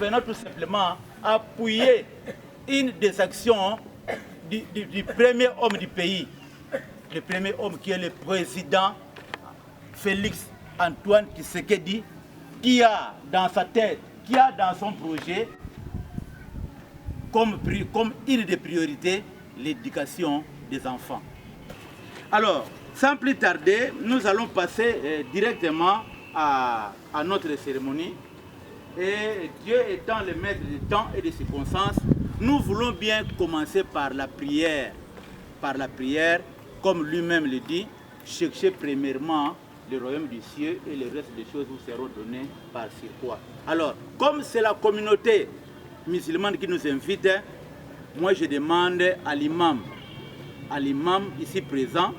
venons tout simplement appuyer une des actions du premier homme du pays. Le premier homme qui est le président Félix Antoine Tshisekedi, qui a dans sa tête, qui a dans son projet comme une des priorités l'éducation des enfants. Alors, sans plus tarder, nous allons passer directement à notre cérémonie. Et Dieu étant le maître du temps et des circonstances, nous voulons bien commencer par la prière. Par la prière, comme lui-même le dit, cherchez premièrement le royaume du ciel et le reste des choses vous seront données par surcroît. Alors, comme c'est la communauté musulmane qui nous invite, moi je demande à l'imam ici présent,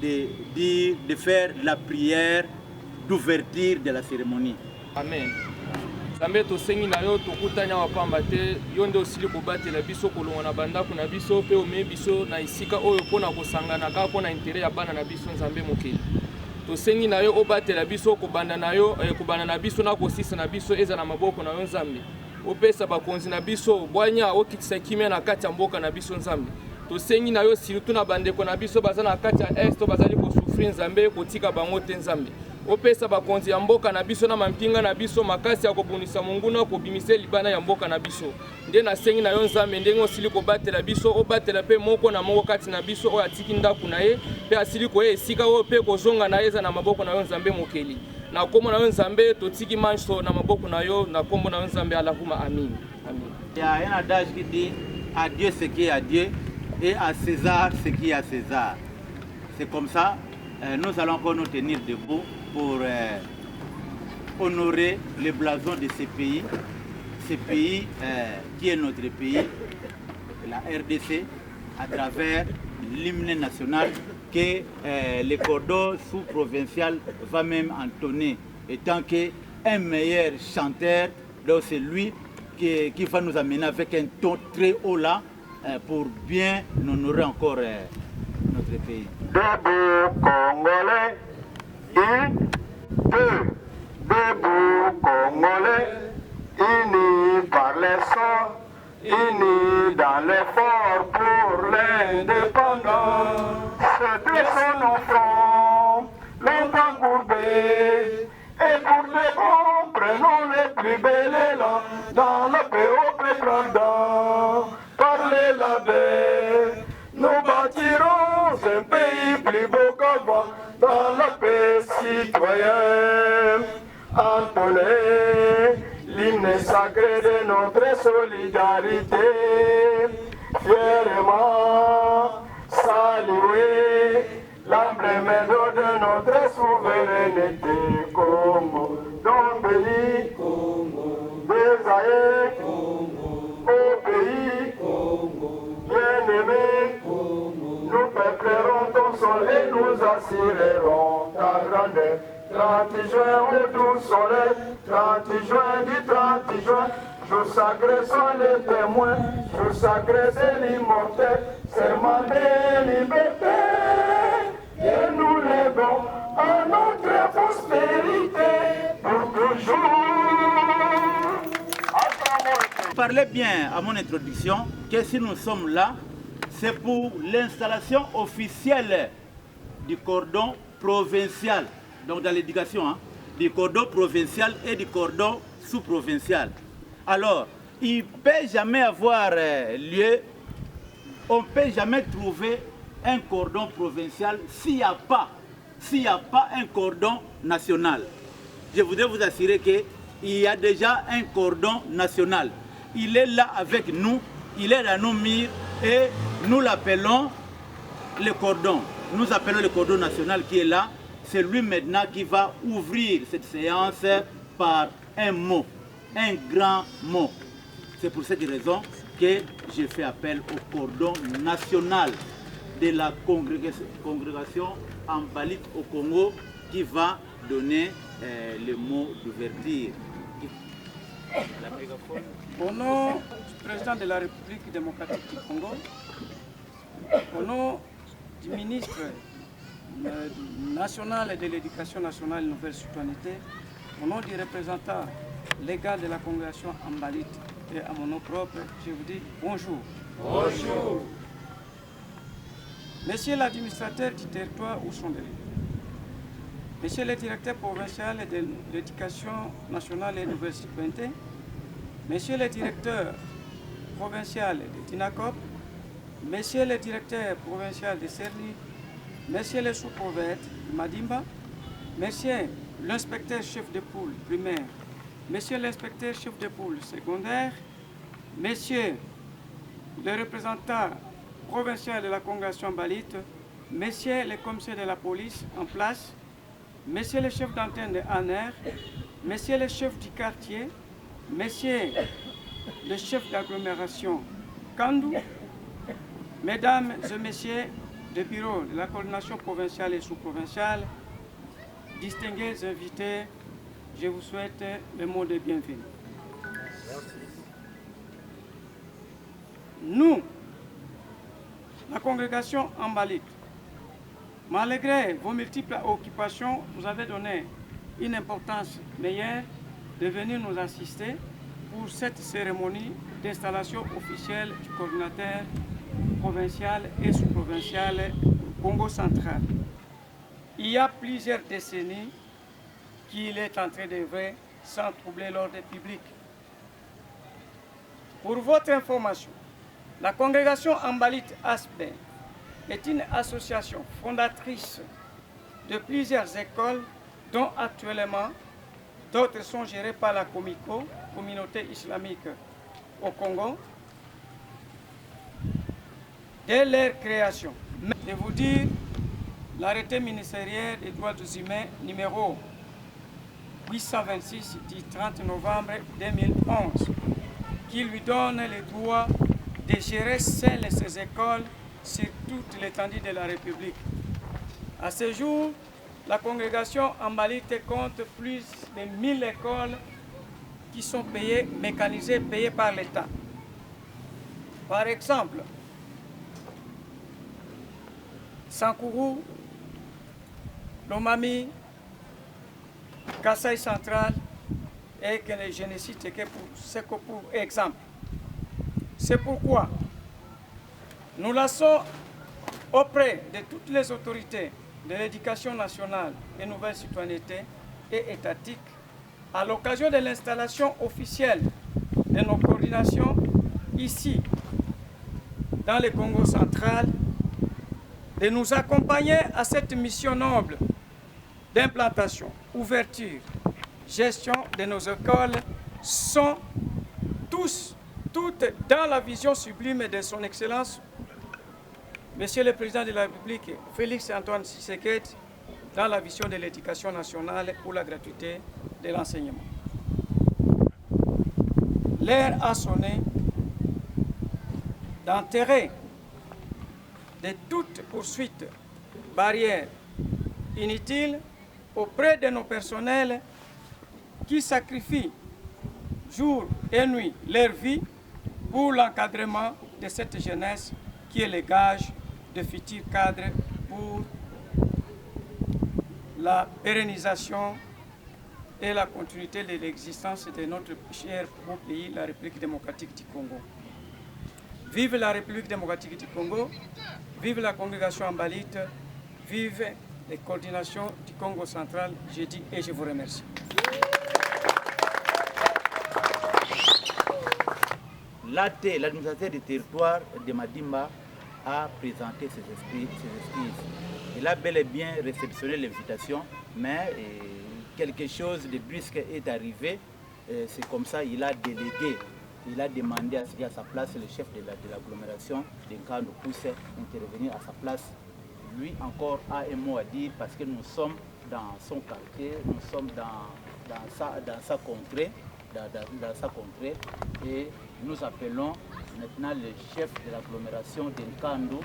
de faire la prière d'ouverture de la cérémonie. Amen. Zambe to sengi na yo tokutanya wapamba te yonde osili kobatela biso kolonga na bandako na biso pe ome biso na isika oyo pona kosangana ka pona intérêt ya bana na biso Nzambe mokili. To sengi na yo obatela biso kobanda na yo kobanda na biso na kosisa na biso eza na maboko na yo Nzambe. Opesa bakonzi na biso bwanya okitisa kimia na kati ya mboka na biso Nzambe. To sengi na yo surtout na bandeko na biso baza na kati ya est bazali ko souffrir Nzambe kotika bango te Nzambe. Opesa bakonzi ya mboka na biso na mampinga na biso makasi ya kobunisa monguna kobimise libana ya mboka na biso. Nde na sengi na yo Nzambe ndenge osili kobatela biso obatela pe moko na moko kati na biso oyo atiki ndaku na ye pe asili ko ye esika oyo pe kozonga na eza na maboko na yo Nzambe mokeli. Na kombo na yo Nzambe totiki manso na maboko na yo na kombo na yo Nzambe Allahumma amin. Amin. Il y a un adage qui dit à Dieu ce qui est à Dieu et à César ce qui est à César. C'est comme ça, nous allons encore nous tenir debout pour honorer le blason de ce pays qui est notre pays, la RDC, à travers l'hymne national que le cordon sous-provincial va même entonner, étant qu'un meilleur chanteur, donc c'est lui qui va nous amener avec un ton très haut là pour bien honorer encore notre pays. Debout Congolais, debout Congolais, unis par les sorts, unis dans l'effort pour l'indépendance. C'était son enfant, longtemps courbé, et pour les bons, prenons les plus belles élans, dans le paix au peuple ardent, parlez la paix, nous bâtirons un pays plus beau qu'avant, dans la paix citoyenne. Entonnez l'hymne sacré de notre solidarité, fièrement saluer l'emblème de notre souveraineté. Congo, dans le pays des aïeux, au pays bien-aimé, nous peuplerons ton sol et nous assurerons ta grandeur. 30 juin au doux soleil, 30 juin du 30 juin, jour sacré sont les témoins, jour sacré c'est l'immortel, serment de liberté, et nous lèvons à notre prospérité pour toujours. Je parlais bien à mon introduction que si nous sommes là, c'est pour l'installation officielle du cordon provincial, donc dans l'éducation, hein, du cordon provincial et du cordon sous-provincial. Alors, il ne peut jamais avoir lieu, on ne peut jamais trouver un cordon provincial s'il n'y a pas un cordon national. Je voudrais vous assurer qu'il y a déjà un cordon national. Il est là avec nous, il est dans nos murs et nous l'appelons le cordon. Nous appelons le cordon national qui est là. C'est lui maintenant qui va ouvrir cette séance par un mot, un grand mot. C'est pour cette raison que je fais appel au cordon national de la congrégation Ambalite au Congo qui va donner le mot d'ouverture. Au nom du président de la République démocratique du Congo, au nom du ministre national et de l'éducation nationale et nouvelle citoyenneté, au nom du représentant légal de la congrégation Ambalit et à mon nom propre, je vous dis bonjour. Bonjour. Monsieur l'administrateur du territoire où sont les lieux, Monsieur le directeur provincial de l'éducation nationale et nouvelle citoyenneté, Monsieur le directeur provincial de Tinacop, Monsieur le directeur provincial de Cerny, Monsieur le sous-prophète de Madimba, Monsieur l'inspecteur chef de poule primaire, Monsieur l'inspecteur chef de poule secondaire, Monsieur le représentant provincial de la congrégation Ambalit, Messieurs les commissaires de la police en place, Messieurs les chefs d'antenne de ANR, Messieurs les chefs du quartier, Messieurs les chefs d'agglomération Kandou, Mesdames et Messieurs du bureau de la coordination provinciale et sous-provinciale, distingués invités, je vous souhaite le mot de bienvenue. Nous, la congrégation Ambalit, malgré vos multiples occupations, vous avez donné une importance meilleure de venir nous assister pour cette cérémonie d'installation officielle du coordinateur provincial et sous-provincial Congo central. Il y a plusieurs décennies qu'il est en train d'œuvrer sans troubler l'ordre public. Pour votre information, la congrégation Ambalit Aspen est une association fondatrice de plusieurs écoles dont actuellement d'autres sont gérées par la Comico, communauté islamique au Congo, dès leur création. Je vais vous dire l'arrêté ministériel des droits humains numéro 826 du 30 novembre 2011 qui lui donne le droit de gérer celles ces écoles sur toute l'étendue de la République. À ce jour, la congrégation Ambalit compte plus de 1000 écoles qui sont payées, mécanisées, payées par l'État. Par exemple, Sankourou, Lomami, Kassai Central, et que je ne cite que pour exemple. C'est pourquoi nous laissons auprès de toutes les autorités de l'éducation nationale et nouvelle citoyenneté et étatique, à l'occasion de l'installation officielle de nos coordinations ici, dans le Congo central, de nous accompagner à cette mission noble d'implantation, ouverture, gestion de nos écoles sont toutes dans la vision sublime de son Excellence, Monsieur le Président de la République, Félix Antoine Tshisekedi, dans la vision de l'éducation nationale pour la gratuité de l'enseignement. L'heure a sonné d'enterrer de toute poursuite, barrière inutile auprès de nos personnels qui sacrifient jour et nuit leur vie pour l'encadrement de cette jeunesse qui est le gage de futurs cadres pour la pérennisation et la continuité de l'existence de notre cher beau pays, la République démocratique du Congo. Vive la République démocratique du Congo, vive la congrégation Ambalit, vive les coordinations du Congo central, je dis et je vous remercie. L'administrateur du territoire de Madimba a présenté ses excuses. Il a bel et bien réceptionné l'invitation, mais quelque chose de brusque est arrivé. C'est comme ça qu'il a délégué, il a demandé à ce qu'à sa place, le chef de l'agglomération de Kandou puisse intervenir à sa place. Lui encore a un mot à dire parce que nous sommes dans son quartier, nous sommes dans sa contrée, et nous appelons maintenant le chef de l'agglomération de Kandou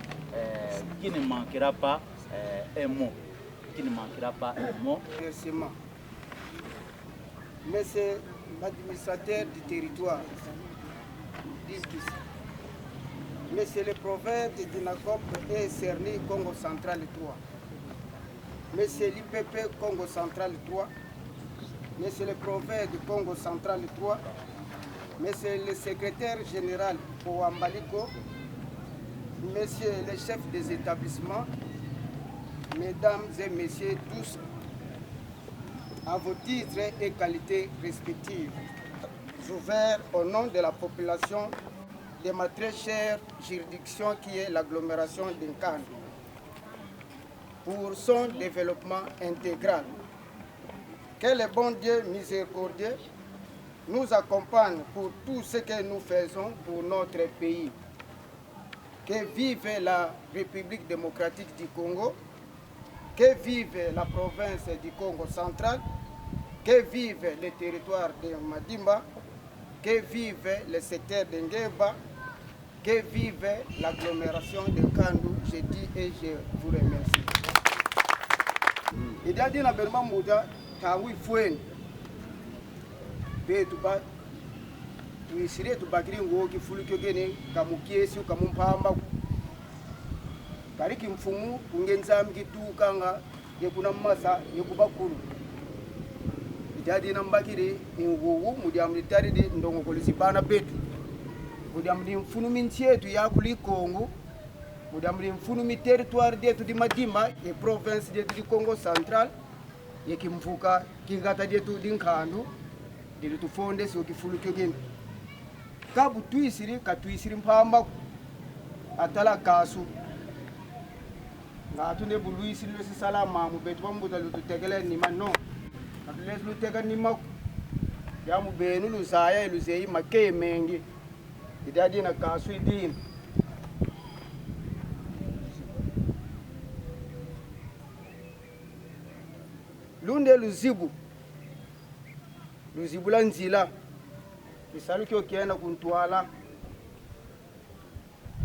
qui ne manquera pas un mot. Remerciement. Monsieur l'administrateur du territoire, Monsieur le prophète de Dinakop et Cerny Congo central 3, Monsieur l'IPP Congo central 3, Monsieur le Préfet du Congo central 3, Monsieur le Secrétaire général Ouambaliko, Messieurs les chefs des établissements, Mesdames et Messieurs tous, à vos titres et qualités respectives, j'ouvre au nom de la population de ma très chère juridiction qui est l'agglomération d'Inkan pour son développement intégral. Que le bon Dieu miséricordieux nous accompagne pour tout ce que nous faisons pour notre pays. Que vive la République démocratique du Congo, que vive la province du Congo central, que vive le territoire de Madimba, que vive le secteur de Ngeba, que vive l'agglomération de Kandu. Je dis et je vous remercie. Il y a dit na berma muda tawi fuen be tuba tu isire tu bakiri ngo ki fulu kyo gene kamukiesi kamumpamba kariki mfumu kungenza mkitu nga yekuna masa yekubakuru jadi nambakiri ngugu mudiamlitari di ndongo kolisibana betu mudiamli mfunu minchietu ya kuli Kongo mudiamli mfunu mi territoire detu di Madimba e province detu di Congo central yekimvuka kingata detu di Nkandu dili tufonde so kifulu kyogeni kabu tuisiri mpamba atala kasu na tunde buluisi lo si salama mu betu bambuta lutu tegele ni manno atles lu tega ni mak ya mu benu lu saya lu zei make mengi idadi na kasu idin lunde luzibu la nzila misalu kyo kienda kuntwala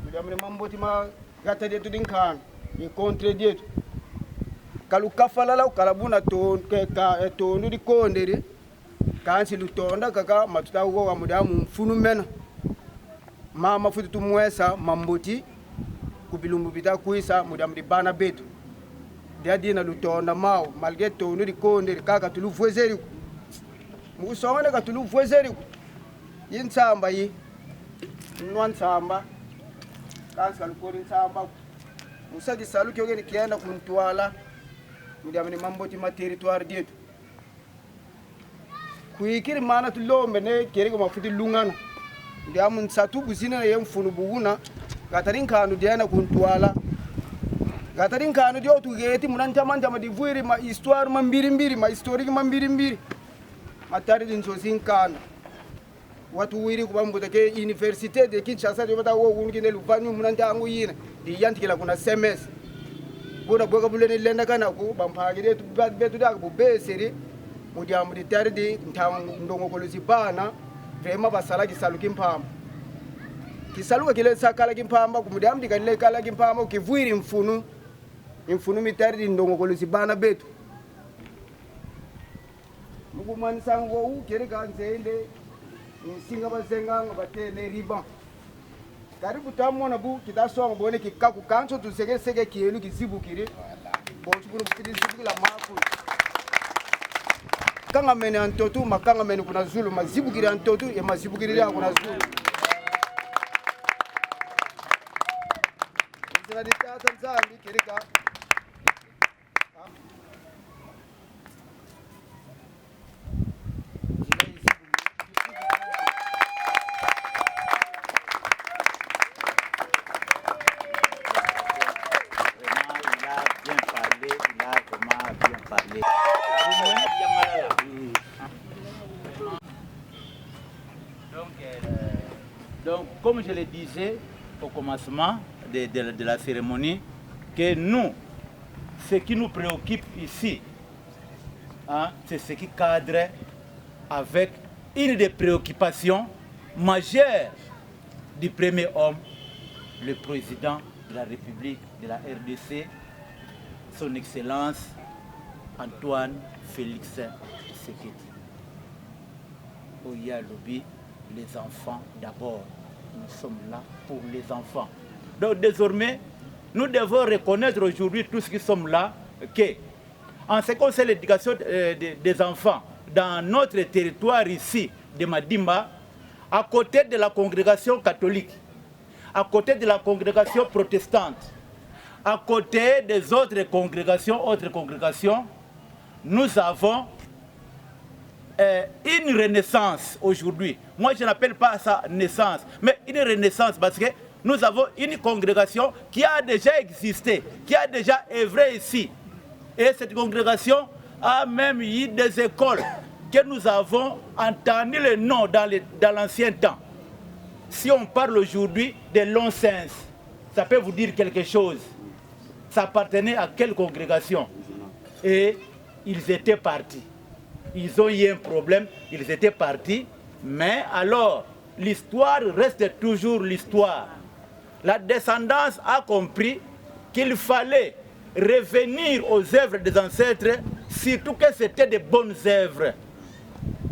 mudamre mamboti ma gata detu dinkan e contre detu kalu kafalala ukalabuna tonu di kondere kansi lutonda kaka matuta ugo wa mudamu mfunu mena mama futu tumwesa mamboti kubilumbu bita kuisa mudamu di bana betu dia dina lutonda mao malgré tonu di kondere kaka tuluvwezeri musongane ka tuluvwezeri yinsamba yi nwan samba kansi kalukori nsamba musagi salu kyogeni kienda kuntwala mudiamni mamboti ma territoire dietu kuikiri mana tulombe ne kerego mafuti lungana ndiamu nsatu buzina ye mfunu buguna gatarin kanu diana kuntwala gatarin kanu dio tugeti munanta manja madivuiri ma histoire mambiri ma historique mambiri matari dinsosin kana watu wiri kubambuta ke université de Kinshasa de bata wo wungine luvanyu munanta angu yina di yantikila kuna SMS bona boga bulene lenda kana ku bampagire tu betu da ku beseri mudiamu di tardi ndongo kolosi bana vrema basala kisalu kimpamba kisalu kile sakala kimpamba ku mudiamu di kanile kala kimpamba kivuiri mfunu mitardi ndongo kolosi bana betu mugumani sango u kere kanzende singa bazenga batene riba karibu tamona bu kitasonga bone kikaku kanso tusege kielu kizibukire bonchukuru kizibukira mafu kanga mene antotu makanga mene kuna zulu mazibukira antotu ya mazibukira kuna zulu zina ditata nzambi kirika Donc, comme je le disais au commencement de la cérémonie, que nous, ce qui nous préoccupe ici, hein, c'est ce qui cadre avec une des préoccupations majeures du premier homme, le président de la République de la RDC, son Excellence Antoine Félix Tshisekedi. Oya Lobi, les enfants d'abord. Nous sommes là pour les enfants. Donc désormais, nous devons reconnaître aujourd'hui tous qui sommes là que, en ce qui concerne l'éducation des enfants, dans notre territoire ici de Madimba, à côté de la congrégation catholique, à côté de la congrégation protestante, à côté des autres congrégations, nous avons une renaissance aujourd'hui. Moi, je n'appelle pas ça naissance, mais une renaissance parce que nous avons une congrégation qui a déjà existé, qui a déjà œuvré ici. Et cette congrégation a même eu des écoles que nous avons entendu le nom dans l'ancien temps. Si on parle aujourd'hui de Lonsens, ça peut vous dire quelque chose. Ça appartenait à quelle congrégation? Et ils étaient partis. Ils ont eu un problème, ils étaient partis. Mais alors, l'histoire reste toujours l'histoire. La descendance a compris qu'il fallait revenir aux œuvres des ancêtres, surtout que c'était de bonnes œuvres.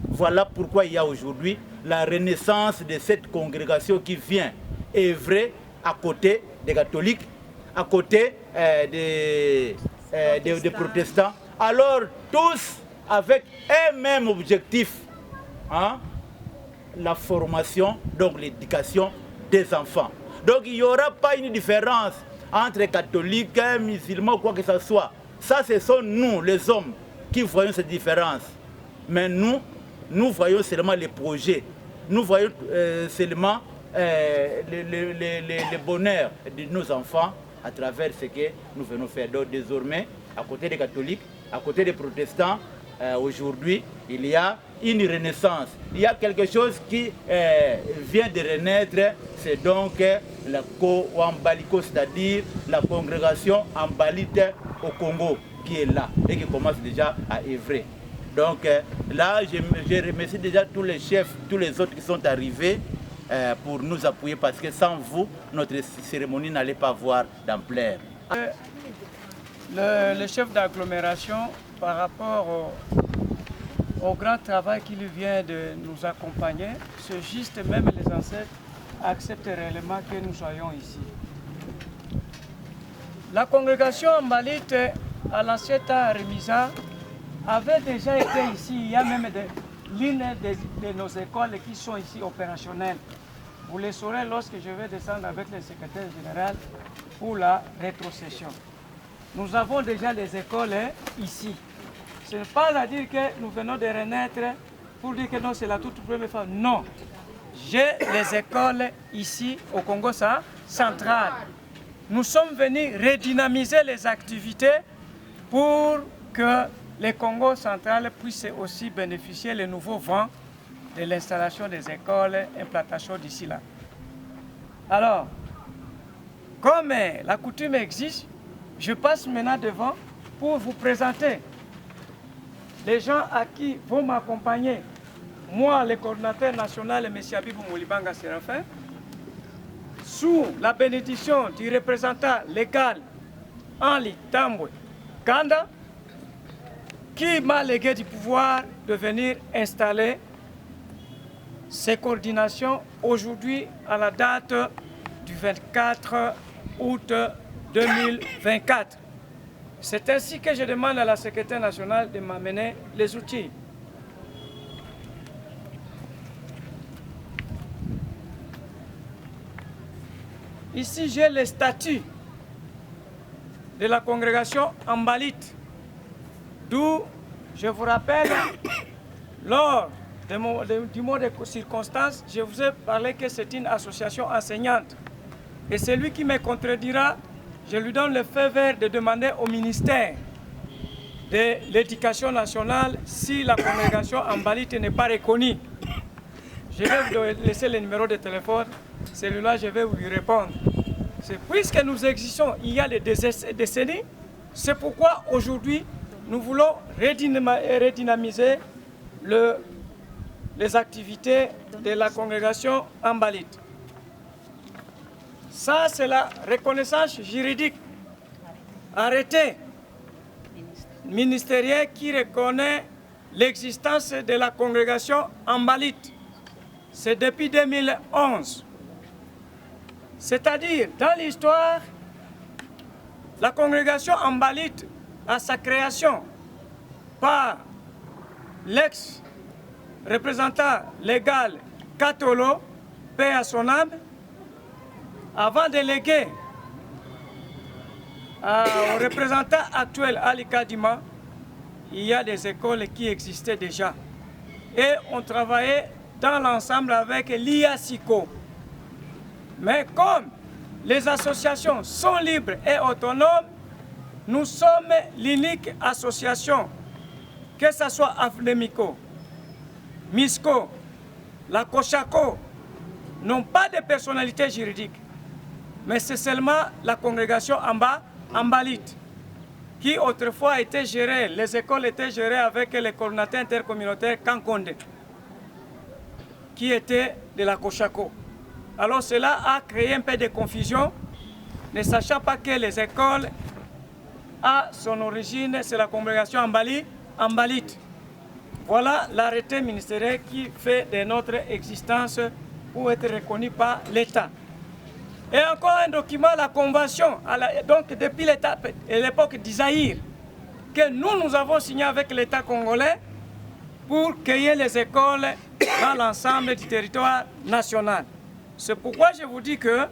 Voilà pourquoi il y a aujourd'hui la renaissance de cette congrégation qui vient œuvrer à côté des catholiques, à côté des protestants. Alors tous avec un même objectif, hein, la formation, donc l'éducation des enfants. Donc il n'y aura pas une différence entre catholiques, musulmans, quoi que ce soit. Ça, ce sont nous, les hommes, qui voyons cette différence. Mais nous voyons seulement les projets. Nous voyons seulement le bonheur de nos enfants à travers ce que nous venons faire. Donc désormais, à côté des catholiques, à côté des protestants, aujourd'hui, il y a une renaissance. Il y a quelque chose qui vient de renaître, c'est donc la Wambaliko, c'est-à-dire la congrégation ambalite au Congo, qui est là et qui commence déjà à œuvrer. Donc là, je remercie déjà tous les chefs, tous les autres qui sont arrivés pour nous appuyer, parce que sans vous, notre cérémonie n'allait pas avoir d'ampleur. Le chef d'agglomération, par rapport au grand travail qu'il vient de nous accompagner, ce juste même les ancêtres acceptent réellement que nous soyons ici. La congrégation ambalite à l'ancien temps Remisa avait déjà été ici. Il y a même l'une de nos écoles qui sont ici opérationnelles. Vous le saurez lorsque je vais descendre avec le secrétaire général pour la rétrocession. Nous avons déjà les écoles ici. Ce n'est pas à dire que nous venons de renaître pour dire que non, c'est la toute première fois. Non. J'ai les écoles ici au Congo central. Nous sommes venus redynamiser les activités pour que le Congo central puisse aussi bénéficier le nouveau vent de l'installation des écoles, implantation d'ici là. Alors, comme la coutume existe, je passe maintenant devant pour vous présenter les gens à qui vont m'accompagner. Moi, le coordinateur national, M. Abibou Moulibanga Séraphin, sous la bénédiction du représentant légal Henri Tambwe Kanda, qui m'a légué du pouvoir de venir installer ces coordinations aujourd'hui à la date du 24 août 2024. C'est ainsi que je demande à la secrétaire nationale de m'amener les outils. Ici, j'ai les statuts de la congrégation ambalite, d'où, je vous rappelle, lors du mot de circonstance, je vous ai parlé que c'est une association enseignante. Et celui qui me contredira, je lui donne le feu vert de demander au ministère de l'Éducation nationale si la congrégation ambalite n'est pas reconnue. Je vais vous laisser le numéro de téléphone, celui-là je vais vous lui répondre. Puisque nous existons il y a des décennies, c'est pourquoi aujourd'hui nous voulons redynamiser les activités de la congrégation ambalite. Ça, c'est la reconnaissance juridique arrêtée ministérielle qui reconnaît l'existence de la congrégation ambalite. C'est depuis 2011. C'est-à-dire, dans l'histoire, la congrégation ambalite, à sa création par l'ex-représentant légal Katolo, paix à son âme, avant de léguer au représentant actuel Ali Kadima, il y a des écoles qui existaient déjà. Et on travaillait dans l'ensemble avec l'IASICO. Mais comme les associations sont libres et autonomes, nous sommes l'unique association, que ce soit Aflemico, MISCO, la COCHACO, n'ont pas de personnalité juridique. Mais c'est seulement la congrégation Ambalite, qui autrefois était gérée, les écoles étaient gérées avec les coordinateurs intercommunautaires Kankonde, qui était de la COCHACO. Alors cela a créé un peu de confusion, ne sachant pas que les écoles, à son origine, c'est la congrégation Ambalite. Voilà l'arrêté ministériel qui fait de notre existence pour être reconnu par l'État. Et encore un document, la convention, donc depuis l'époque d'Isaïr, que nous avons signé avec l'État congolais pour créer les écoles dans l'ensemble du territoire national. C'est pourquoi je vous dis que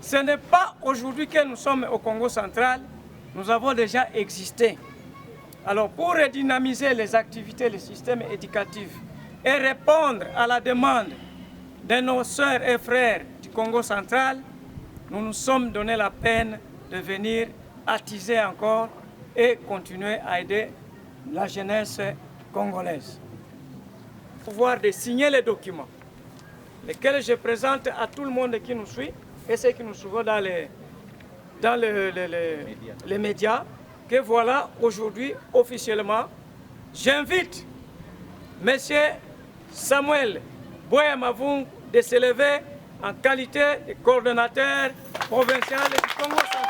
ce n'est pas aujourd'hui que nous sommes au Congo central, nous avons déjà existé. Alors pour redynamiser les activités, le système éducatif et répondre à la demande de nos sœurs et frères du Congo central, nous nous sommes donné la peine de venir attiser encore et continuer à aider la jeunesse congolaise. Pouvoir de signer les documents, lesquels je présente à tout le monde qui nous suit et ceux qui nous suivent dans les médias, que voilà, aujourd'hui, officiellement, j'invite M. Samuel Boyamavung de s'élever en qualité de coordonnateur provincial du Congo central.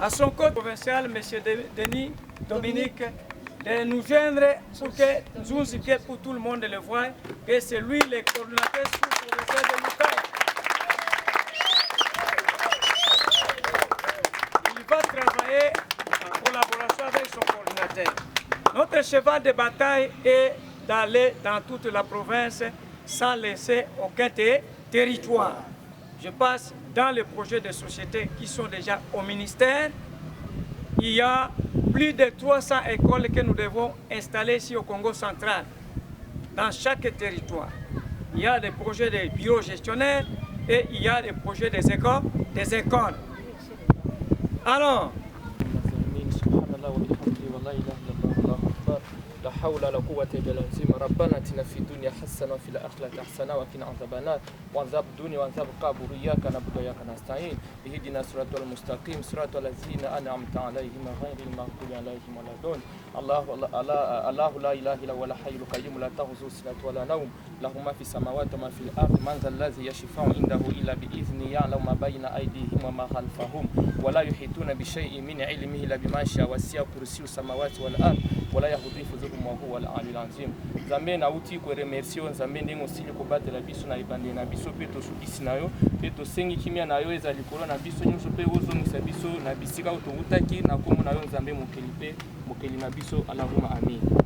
À son côté provincial, M. Denis Dominique, de nous joindre pour que nous indiquions pour tout le monde le voit que c'est lui le coordonnateur sous-provincial de l'Ukraine. Il va travailler en collaboration avec son coordinateur. Notre cheval de bataille est d'aller dans toute la province sans laisser aucun territoire. Je passe dans les projets de société qui sont déjà au ministère. Il y a plus de 300 écoles que nous devons installer ici au Congo central, dans chaque territoire. Il y a des projets de bureaux gestionnaires et il y a des projets des écoles. Alors, لا حول ولا قوة إلا بالله. ربنا آتنا في الدنيا حسنة وفي الآخرة حسنة وقنا عذاب النار وعذاب الدنيا وعذاب القبر إياك نعبد وإياك نستعين اهدنا الصراط المستقيم صراط الذين أنعمت عليهم غير المغضوب عليهم ولا الضالين. الله لا إله إلا هو الحي القيوم لا تأخذه سنة ولا نوم له ما في السماوات وما في الأرض من ذا الذي يشفع عنده إلا بإذنه يعلم ما بين أيديهم وما خلفهم ولا يحيطون بشيء من علمه إلا بما شاء وسع كرسيه السماوات والأرض ولا يهودي فذوهم وهو العلي العظيم. Nzambe na uti ko remercier Nzambe ndenge osili ko batela biso na libande na biso pe to sukisi na yo pe to sengi kimia na yo ezali likolo na biso nyonso pe ozongisa biso na bisika utaki na komona yo Nzambe mokeli pe mokeli na biso Allahumma amin.